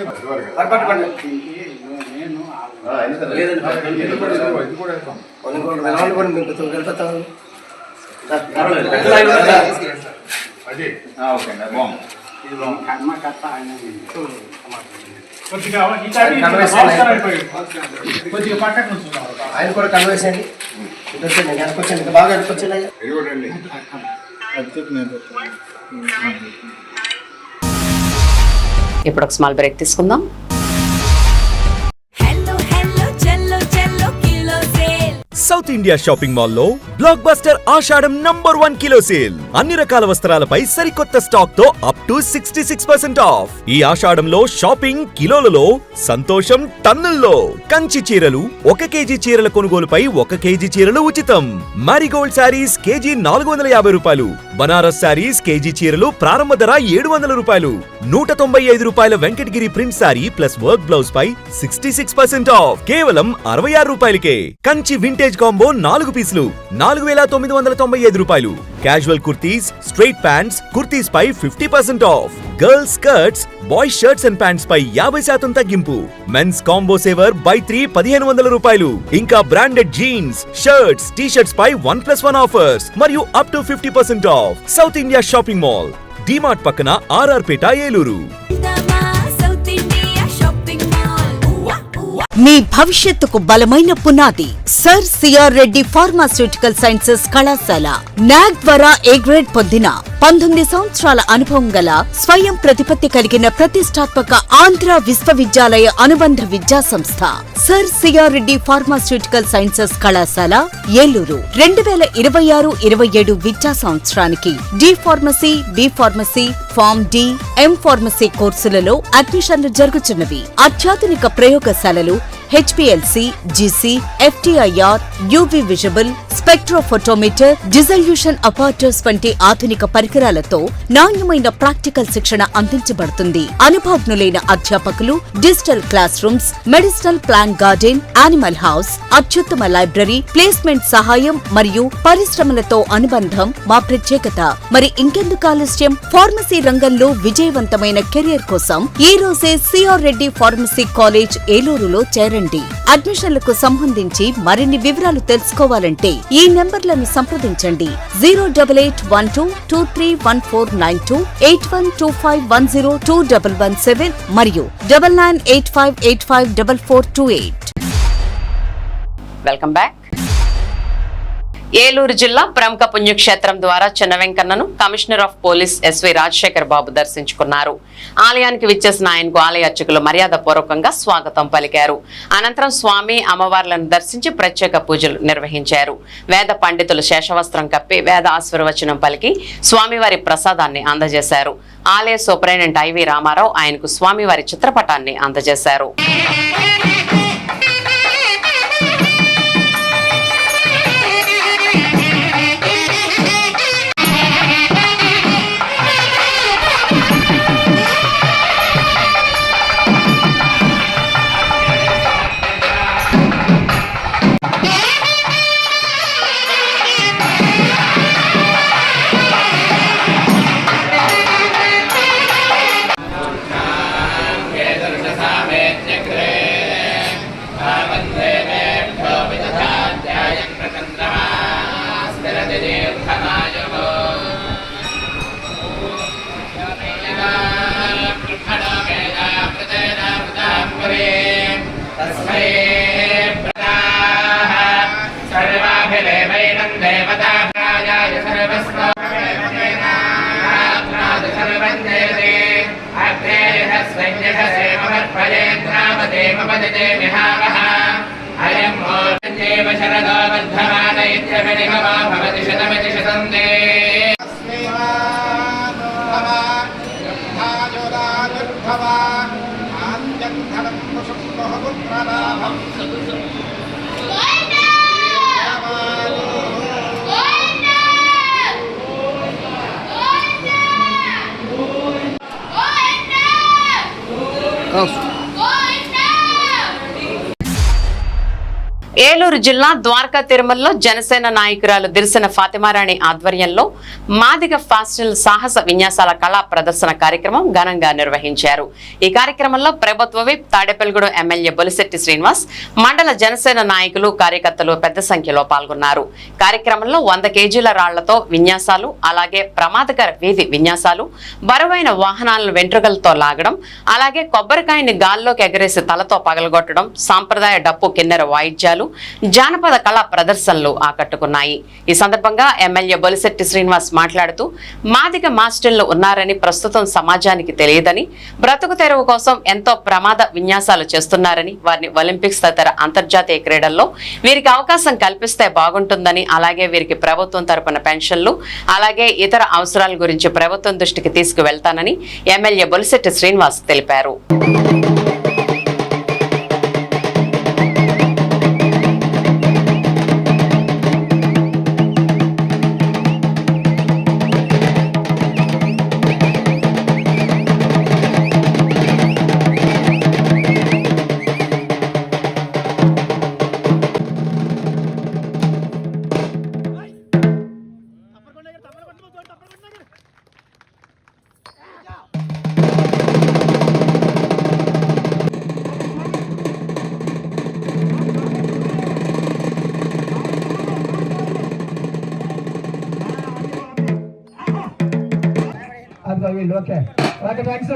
కొద్దిగా పక్కన ఆయన కూడా కన్వర్స్ అండి. వెనకొచ్చండి, బాగా వెనకొచ్చండి. ఇప్పుడు ఒక స్మాల్ బ్రేక్ తీసుకుందాం. సౌత్ ఇండియా షాపింగ్ మాల్ లో బ్లాక్ బస్టర్ ఆషాఢం #1 కిలో సేల్. అన్ని రకాల వస్త్రాలపై సరికొత్త స్టాక్ తో అప్ టు 66% ఆఫ్. ఈ ఆషాఢంలో షాపింగ్ కిలోలలో, సంతోషం టన్నుల్లో. కంచి చీరలు 1 కేజీ చీరల కొనుగోలుపై 1 కేజీ చీరలు ఉచితం. మారిగోల్డ్ శారీస్ కేజీ 450 రూపాయలు. బనారస్ శారీస్ కేజీ చీరలు ప్రారంభ ధర 700 రూపాయలు. 195 రూపాయల Venkatagiri print saree plus work blouse పై 66% ఆఫ్. కేవలం 66 రూపాయలకే. కంచి వింటేజ్ కాంబో 4 పీసులు 4995 రూపాయలు. Casual kurtis, straight pants, kurtis పై 50% off. Girls skirts, boys shirts and pants పై 50% తగ్గింపు. మెన్స్ కాంబో సేవర్ బై 3 1500 రూపాయలు. ఇంకా branded jeans, shirts, T shirts పై 1+1 ఆఫర్స్ మరియు up to 50% off. South India shopping mall, DMart పక్కన ఆర్ఆర్ పేట, ఏలూరు. మీ భవిష్యత్తుకు బలమైన పునాది Sir C R Reddy pharmaceutical sciences కళాశాల. నాగ్ ద్వారా ఏ గ్రేడ్ పొందిన 19 సంవత్సరాల అనుభవం గల స్వయం ప్రతిపత్తి కలిగిన ప్రతిష్టాత్మక ఆంధ్ర విశ్వవిద్యాలయ అనుబంధ విద్యా సంస్థ Sir C R Reddy pharmaceutical sciences కళాశాల, ఏలూరు. 2026-27 విద్యా సంవత్సరానికి D pharmacy, B pharmacy, pharm D, M pharmacy కోర్సులలో అడ్మిషన్లు జరుగుతున్నవి. అత్యాధునిక ప్రయోగశాలలు, HPLC, GC, FTIR, UV visible, spectrophotometer, dissolution apparatus వంటి ఆధునిక పరికరాలతో నాణ్యమైన ప్రాక్టికల్ శిక్షణ అందించబడుతుంది. అనుభవజ్ఞులైన అధ్యాపకులు, digital classrooms, medicinal plant garden, animal house, అత్యుత్తమ లైబ్రరీ, ప్లేస్మెంట్ సహాయం మరియు పరిశ్రమలతో అనుబంధం మా ప్రత్యేకత. మరి ఇంకెందుకు ఆలస్యం? ఫార్మసీ రంగంలో విజయవంతమైన కెరియర్ కోసం ఈ రోజే సిఆర్ రెడ్డి ఫార్మసీ కాలేజ్, ఏలూరులో చేరండి. అడ్మిషన్లకు సంబంధించి మరిన్ని వివరాలు తెలుసుకోవాలంటే ఈ నెంబర్లను సంప్రదించండి. 08812231492, 8125102117 మరియు 9985854428. Welcome back. ఏలూరు జిల్లా ప్రముఖ పుణ్యక్షేత్రం ద్వారా చిన్న వెంకన్నను commissioner of police S V Rajasekhar Babu దర్శించుకున్నారు. ఆలయానికి విచ్చేసిన ఆయనకు ఆలయ అర్చకులు మర్యాద పూర్వకంగా స్వాగతం పలికారు. అనంతరం స్వామి అమ్మవార్లను దర్శించి ప్రత్యేక పూజలు నిర్వహించారు. వేద పండితులు శేషవస్త్రం కప్పి వేద ఆశీర్వచనం పలికి స్వామివారి ప్రసాదాన్ని అందజేశారు. ఆలయ సూపరింటెండెంట్ ఐవి రామారావు ఆయనకు స్వామివారి చిత్రపటాన్ని అందజేశారు. ఏలూరు జిల్లా ద్వారకా తిరుమలలో జనసేన నాయకురాలు దిర్శన ఫాతిమారాణి ఆధ్వర్యంలో మాదిగ ఫ్యాషన్ సాహస విన్యాసాల కళా ప్రదర్శన కార్యక్రమం ఘనంగా నిర్వహించారు. ఈ కార్యక్రమంలో ప్రభుత్వ విప్ తాడేపల్లిగూడెం ఎమ్మెల్యే బొలిశెట్టి శ్రీనివాస్, మండల జనసేన నాయకులు కార్యకర్తలు పెద్ద సంఖ్యలో పాల్గొన్నారు. కార్యక్రమంలో 100 కేజీల రాళ్లతో విన్యాసాలు, అలాగే ప్రమాదకర వీధి విన్యాసాలు, బరువైన వాహనాలను వెంట్రుకలతో లాగడం, అలాగే కొబ్బరికాయని గాల్లోకి ఎగరేసి తలతో పగలగొట్టడం, సాంప్రదాయ డప్పు కిన్నెర వాయిద్యాలు, జానపద కళా ప్రదర్శనలు ఆకట్టుకున్నాయి. ఈ సందర్భంగా ఎమ్మెల్యే బొలిశెట్టి శ్రీనివాస్ మాట్లాడుతూ మాదిగ మాస్టర్లు ఉన్నారని ప్రస్తుతం సమాజానికి తెలియదని, బ్రతుకు తెరువు కోసం ఎంతో ప్రమాద విన్యాసాలు చేస్తున్నారని, వారిని ఒలింపిక్స్ తదితర అంతర్జాతీయ క్రీడల్లో వీరికి అవకాశం కల్పిస్తే బాగుంటుందని, అలాగే వీరికి ప్రభుత్వం తరపున పెన్షన్లు, అలాగే ఇతర అవసరాల గురించి ప్రభుత్వం దృష్టికి తీసుకువెళ్తానని ఎమ్మెల్యే బొలిశెట్టి శ్రీనివాస్ తెలిపారు. Okay okay thanks.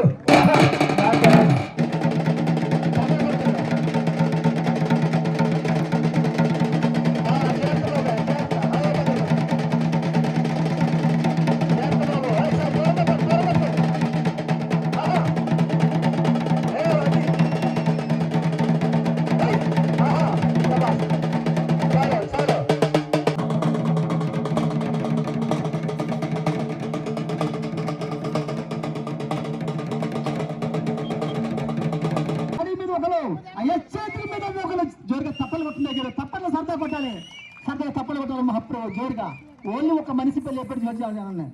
జోరుగా ఓన్లీ ఒక మనిషి పెళ్లి ఎప్పుడు చూడాలి.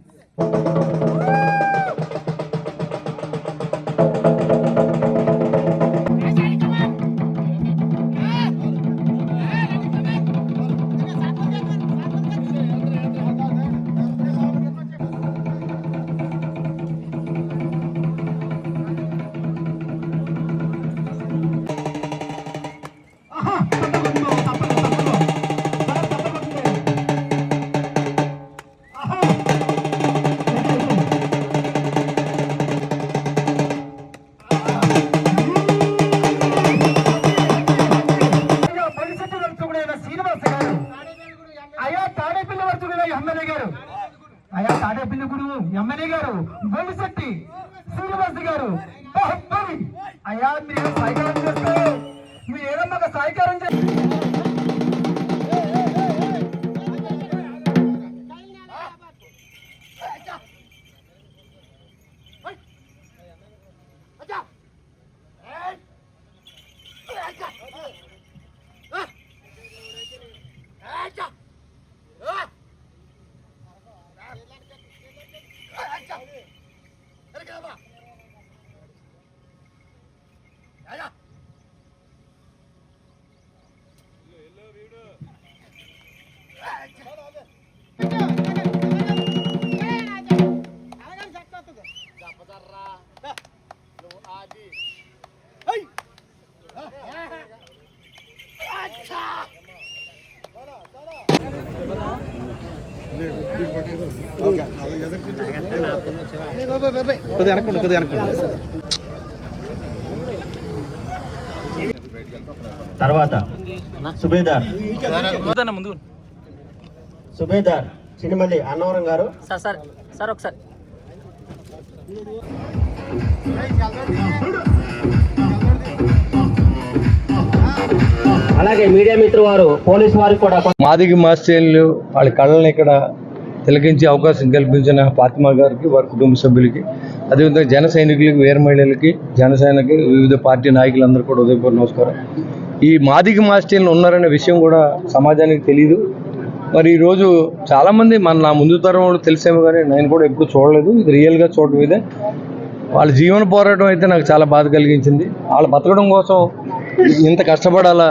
తాడేపల్లి గురువు ఎమ్మెల్యే గారు గోలిశెట్టి శ్రీనివాస్ గారు అయ్యా మీరు సహకారం చేస్తే మీరు ఏదన్నా ఒక సహకారం తర్వాత సుబేదార్ చినిమల్లి అన్నవరం గారు. సార్ ఒకసారి అలాగే మీడియా మిత్రులు వారు పోలీసు వారికి కూడా మాదిగ మాస్టర్లు వాళ్ళ కళలను ఇక్కడ తిలకించే అవకాశం కల్పించిన ఫాతిమా గారికి, వారి కుటుంబ సభ్యులకి, అదేవిధంగా జన సైనికులకి, వీర మహిళలకి, జనసేనకి, వివిధ పార్టీ నాయకులందరూ కూడా ఉదయపూర్వ నమస్కారం. ఈ మాదిగ మాస్టర్లు ఉన్నారనే విషయం కూడా సమాజానికి తెలియదు. మరి ఈరోజు చాలామంది నా ముందు తరం వాళ్ళు తెలిసేమో కానీ నేను కూడా ఎప్పుడు చూడలేదు. ఇది రియల్గా చూడటం ఇదే. వాళ్ళ జీవన పోరాటం అయితే నాకు చాలా బాధ కలిగించింది. వాళ్ళు బతకడం కోసం ఇంత కష్టపడాలా,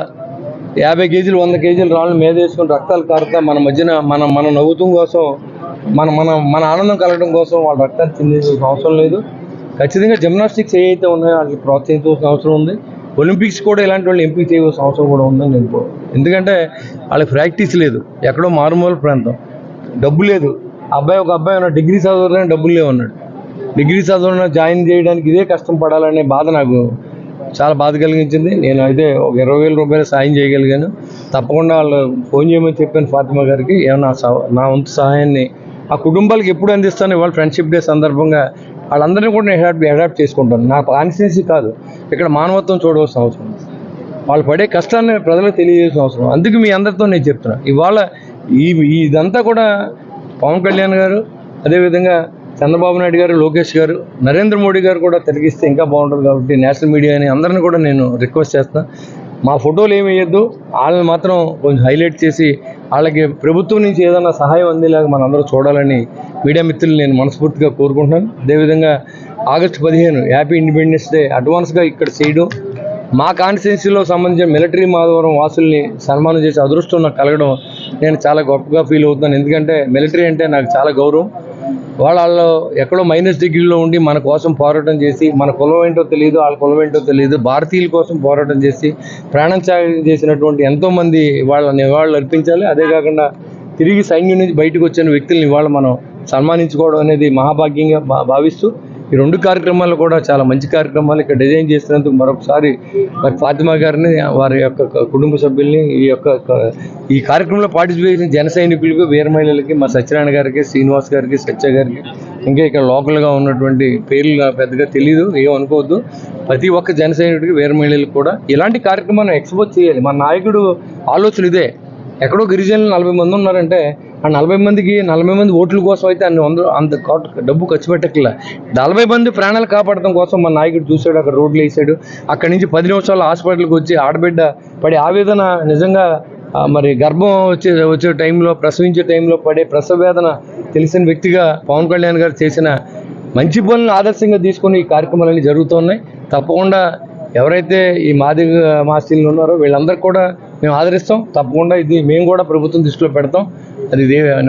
50 కేజీలు 100 కేజీలు రాళ్ళని మీద వేసుకుని రక్తాలు కారుతా మన మధ్యన మన నవ్వుతం కోసం, మన ఆనందం కలగడం కోసం వాళ్ళ రక్తాన్ని చిందించాల్సిన అవసరం లేదు. ఖచ్చితంగా జిమ్నాస్టిక్స్ ఏవైతే ఉన్నాయో వాటికి ప్రోత్సహించాల్సిన అవసరం ఉంది. ఒలింపిక్స్ కూడా ఇలాంటి వాళ్ళు ఎంపిక చేయవలసిన అవసరం కూడా ఉందని నేను ఎందుకంటే వాళ్ళకి ప్రాక్టీస్ లేదు, ఎక్కడో మారుమూల ప్రాంతం, డబ్బు లేదు. ఒక అబ్బాయి ఉన్న డిగ్రీ చదవాలని డబ్బులు లేవన్నాడు. డిగ్రీ చదవడం జాయిన్ చేయడానికి ఇదే కష్టం పడాలనే బాధ నాకు చాలా బాధ కలిగించింది. నేను అయితే ఒక 20,000 రూపాయలు సాయం చేయగలిగాను. తప్పకుండా వాళ్ళు ఫోన్ చేయమని చెప్పాను ఫాతిమా గారికి. ఏమన్నా నా వంతు సహాయాన్ని ఆ కుటుంబాలకు ఎప్పుడు అందిస్తాను. ఇవాళ ఫ్రెండ్షిప్ డే సందర్భంగా వాళ్ళందరినీ కూడా నేను అడాప్ట్ చేసుకుంటాను. నా కాన్స్టిట్యున్సీ కాదు, ఇక్కడ మానవత్వం చూడవలసిన అవసరం, వాళ్ళు పడే కష్టాన్ని ప్రజలకు తెలియజేసిన అవసరం. అందుకు మీ అందరితో నేను చెప్తున్నాను. ఇవాళ ఇదంతా కూడా పవన్ కళ్యాణ్ గారు, అదేవిధంగా చంద్రబాబు నాయుడు గారు, లోకేష్ గారు, నరేంద్ర మోడీ గారు కూడా తిరిగిస్తే ఇంకా బాగుంటుంది. కాబట్టి నేషనల్ మీడియాని అందరిని కూడా నేను రిక్వెస్ట్ చేస్తాను, మా ఫోటోలు ఏమి వేయద్దు, వాళ్ళని మాత్రం కొంచెం హైలైట్ చేసి వాళ్ళకి ప్రభుత్వం నుంచి ఏదైనా సహాయం అందేలాగా మనందరూ చూడాలని మీడియా మిత్రులు నేను మనస్ఫూర్తిగా కోరుకుంటున్నాను. అదేవిధంగా ఆగస్టు 15 హ్యాపీ ఇండిపెండెన్స్ డే అడ్వాన్స్గా ఇక్కడ చేయడం, మా కాన్స్టిట్యున్సీలో సంబంధించిన మిలిటరీ మాధవరం వాసుల్ని సన్మానం చేసే అదృష్టం నాకు కలగడం నేను చాలా గొప్పగా ఫీల్ అవుతున్నాను. ఎందుకంటే మిలిటరీ అంటే నాకు చాలా గౌరవం. వాళ్ళు ఎక్కడో -డిగ్రీలో ఉండి మన కోసం పోరాటం చేసి, మన కులం ఏంటో తెలియదు, వాళ్ళ కులం ఏంటో తెలియదు, భారతీయుల కోసం పోరాటం చేసి ప్రాణం త్యాగం చేసినటువంటి ఎంతోమంది వాళ్ళని నివాళులు అర్పించాలి. అదే కాకుండా తిరిగి సైన్యం నుంచి బయటకు వచ్చిన వ్యక్తులను ఇవాళ మనం సన్మానించుకోవడం అనేది మహాభాగ్యంగా భావిస్తూ ఈ 2 కార్యక్రమాలు కూడా చాలా మంచి కార్యక్రమాలు ఇక్కడ డిజైన్ చేసినందుకు మరొకసారి మరి ఫాతిమా గారిని, వారి యొక్క కుటుంబ సభ్యుల్ని, ఈ కార్యక్రమంలో పార్టిసిపేట్ చేసిన జన సైనికులకు, వీర మహిళలకి, మా సత్యనారాయణ గారికి, శ్రీనివాస్ గారికి, సత్య గారికి, ఇంకా ఇక్కడ లోకల్గా ఉన్నటువంటి పేర్లు పెద్దగా తెలియదు, ఏమనుకోవద్దు. ప్రతి ఒక్క జన సైనికుడికి, వీర మహిళలకు కూడా ఇలాంటి కార్యక్రమాన్ని ఎక్స్పోజ్ చేయాలి. మన నాయకుడు ఆలోచన ఇదే. ఎక్కడో గిరిజనులు 40 మంది ఉన్నారంటే ఆ 40 మంది ఓట్ల కోసం అయితే అంత డబ్బు ఖర్చు పెట్టట్లే. 40 మంది ప్రాణాలు కాపాడటం కోసం మన నాయకుడు చూశాడు, అక్కడ రోడ్లు వేసాడు. అక్కడి నుంచి 10 నిమిషాలు హాస్పిటల్కి వచ్చి ఆడబిడ్డ పడే ఆవేదన, నిజంగా మరి గర్భం వచ్చే టైంలో, ప్రసవించే టైంలో పడే ప్రసవ వేదన తెలిసిన వ్యక్తిగా పవన్ కళ్యాణ్ గారు చేసిన మంచి పనులను ఆదర్శంగా తీసుకుని ఈ కార్యక్రమాలన్నీ జరుగుతున్నాయి. తప్పకుండా ఎవరైతే ఈ మాదిగ మాస్టర్లు ఉన్నారో వీళ్ళందరికీ కూడా మేము ఆదరిస్తాం. తప్పకుండా ఇది మేము కూడా ప్రభుత్వం దృష్టిలో పెడతాం. అది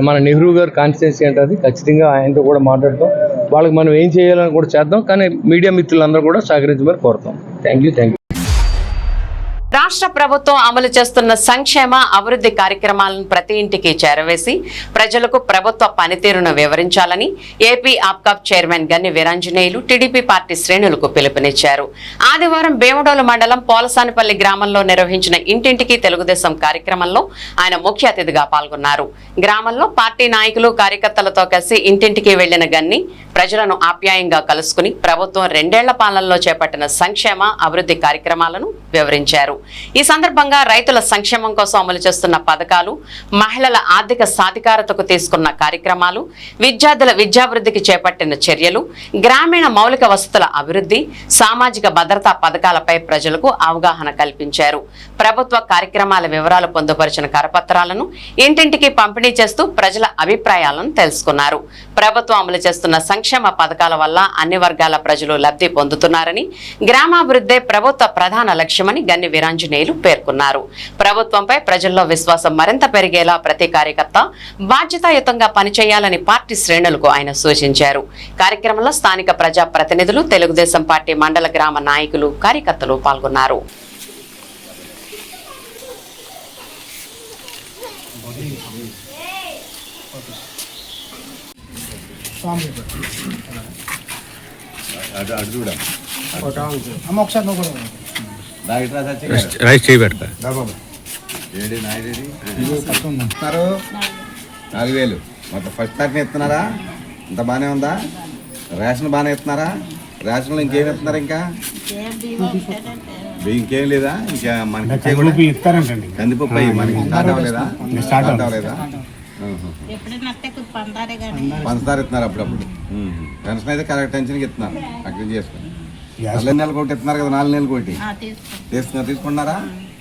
మన నెహ్రూ గారు కాన్స్టిట్యున్సీ అంటే అది ఖచ్చితంగా ఆయనతో కూడా మాట్లాడతాం. వాళ్ళకి మనం ఏం చేయాలని కూడా చేద్దాం. కానీ మీడియా మిత్రులందరూ కూడా సహకరించమని కోరుతాం. Thank you. రాష్ట్ర ప్రభుత్వం అమలు చేస్తున్న సంక్షేమ అభివృద్ధి కార్యక్రమాలను ప్రతి ఇంటికి చేరవేసి ప్రజలకు ప్రభుత్వ పనితీరును వివరించాలని ఏపీ ఆప్కాబ్ చైర్మన్ గన్ని వీరాంజనేయులు టీడీపీ పార్టీ శ్రేణులకు పిలుపునిచ్చారు. ఆదివారం భీమడోలు మండలం పోలసానిపల్లి గ్రామంలో నిర్వహించిన ఇంటింటికి తెలుగుదేశం కార్యక్రమంలో ఆయన ముఖ్య అతిథిగా పాల్గొన్నారు. గ్రామంలో పార్టీ నాయకులు కార్యకర్తలతో కలిసి ఇంటింటికి వెళ్లిన గన్ని ప్రజలను ఆప్యాయంగా కలుసుకుని ప్రభుత్వం 2 ఏళ్ల పాలనలో చేపట్టిన సంక్షేమ అభివృద్ధి కార్యక్రమాలను వివరించారు. ఈ సందర్భంగా రైతుల సంక్షేమం కోసం అమలు చేస్తున్న పథకాలు, మహిళల ఆర్థిక సాధికారతకు తీసుకున్న కార్యక్రమాలు, విద్యార్థుల విద్యాభివృద్ధికి చేపట్టిన చర్యలు, గ్రామీణ మౌలిక వసతుల అభివృద్ధి, సామాజిక భద్రతా పథకాలపై ప్రజలకు అవగాహన కల్పించారు. ప్రభుత్వ కార్యక్రమాల వివరాలు పొందుపరిచిన కరపత్రాలను ఇంటింటికి పంపిణీ చేస్తూ ప్రజల అభిప్రాయాలను తెలుసుకున్నారు. ప్రభుత్వం అమలు చేస్తున్న సంక్షేమ పథకాల వల్ల అన్ని వర్గాల ప్రజలు లబ్ధి పొందుతున్నారని, గ్రామాభివృద్ధే ప్రభుత్వ ప్రధాన లక్ష్యమని గన్ని వీరాంజనేయులు పేర్కొన్నారు. ప్రభుత్వంపై ప్రజల్లో విశ్వాసం మరింత పెరిగేలా ప్రతి కార్యకర్త బాధ్యతాయుతంగా పనిచేయాలని పార్టీ శ్రేణులకు ఆయన సూచించారు. కార్యక్రమంలో స్థానిక ప్రజా ప్రతినిధులు, తెలుగుదేశం పార్టీ మండల గ్రామ నాయకులు, కార్యకర్తలు పాల్గొన్నారు. రైస్ చేయబెడతా 4,000 మొత్తం ఫస్ట్ తారీఖున ఇస్తున్నారా? ఇంత బాగానే ఉందా? రేషన్ బాగానే ఇస్తున్నారా? రేషన్లో ఇంకేం ఇస్తున్నారు? ఇంకా ఇంకేం లేదా? ఇంకా మనకి ఇస్తారంటండి. కందిపప్పు అయ్యి మనకి స్టార్ట్ అవ్వలేదా? స్టార్ట్ అవ్వలేదా? పంచదార ఇస్తున్నారు అప్పుడప్పుడు. పెన్షన్ అయితే కరెక్ట్ టెన్షన్కి ఇస్తున్నారు. అక్కడ చేసుకుని 4 నెలలు కోటి ఇస్తున్నారు కదా, 4 నెలలు కోటి తీసుకున్నారా?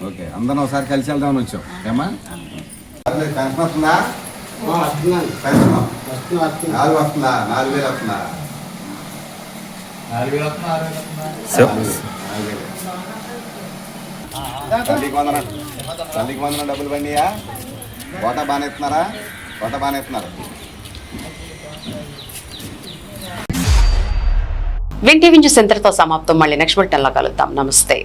ఓకే, అందరం ఒకసారి కలిసి వెళ్దామని వచ్చాం. ఏమా పెన్షన్ వస్తుందా? పెన్షన్ 4 వస్తుందా? 4,000 వస్తుందా? 4,000 తల్లికి వందన డబ్బులు పండియా? కోటా బాగానే ఇస్తున్నారా? కోటా బాగానే ఇస్తున్నారు. వింటీవీ న్యూస్ ఇంతటితో సమాప్తం. మళ్ళీ నెక్స్ట్ బులెటిన్లో కలుద్దాం. నమస్తే.